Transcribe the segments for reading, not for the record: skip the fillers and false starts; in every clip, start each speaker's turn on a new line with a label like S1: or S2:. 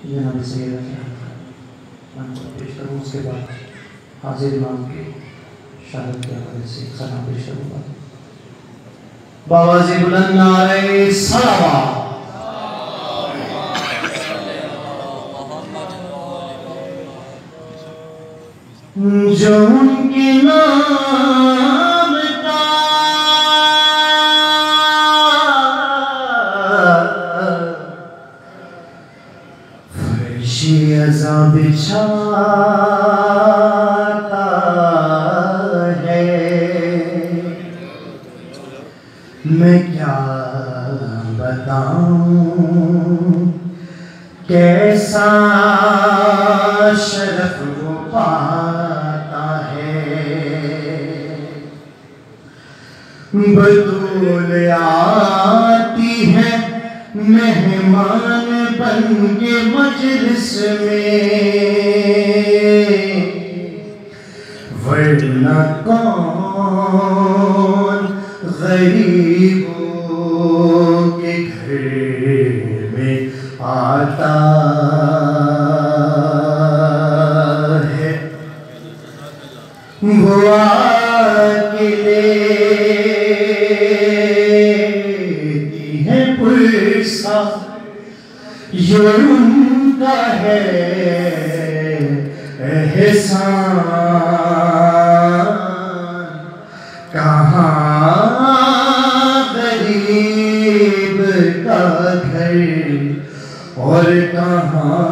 S1: جناب سید من کو پیش کروں، اس کے بعد حاضر امام کے شہادت کے حوالے سے سلام پیش کروں گا۔ باواز بلند نعرہ صلوات۔ جو ان کے نام کا فرش عزا بچھاتا ہے، میں کیا بتاؤں کیسا شرف وہ پاتا ہے۔ بطول آتی ہے مہمان بن کے مجلس میں، ورنہ کون غریبوں کے گھر میں آتا ہے۔ وہ آکے لیتی ہے پرسہ، یہ ان کا ہے احسان۔ کہاں غریب کا گھر اور کہاں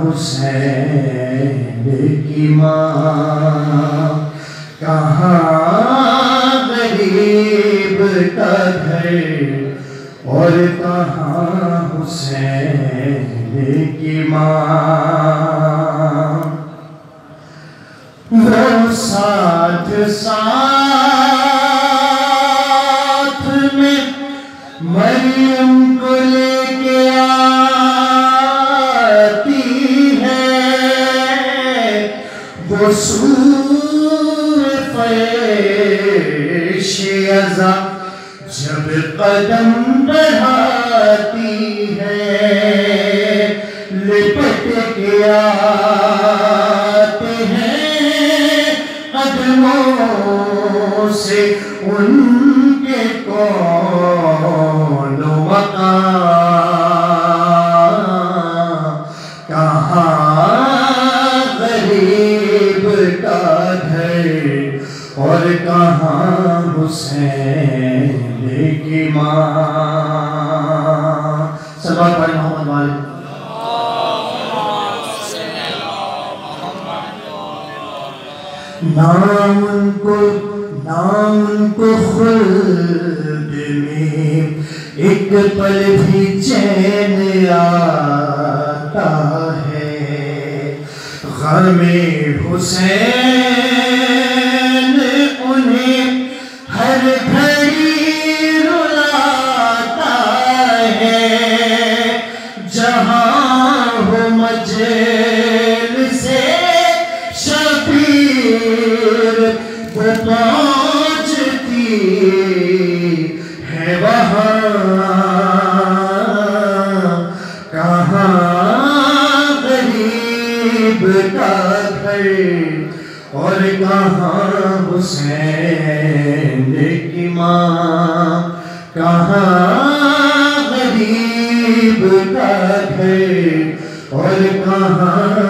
S1: حسین کی ماں، کہاں غریب کا گھر اور کہاں حسین کی ماں۔ وہ ساتھ ساتھ میں مریم کو لے کے آتی ہے، وہ سور فرش عزا جب قدم بڑھاتی ہے، لپٹ کے آتے ہیں قدموں سے ان کے کون مقام۔ کہاں غریب کا گھر اور کہاں حسین کی ماں۔ صلوات پڑھیں محمد والد۔ نام ان کو خلد میں ایک پل بھی چین آتا ہے، غم حسین انہیں ہر گھڑی رلاتا ہے۔ جہاں ہو مجلس شبیر وہ پہنچتی ہے وہاں۔ کہاں غریب کا گھر اور کہاں حسین کی ماں، کہاں غریب کا گھر اور کہاں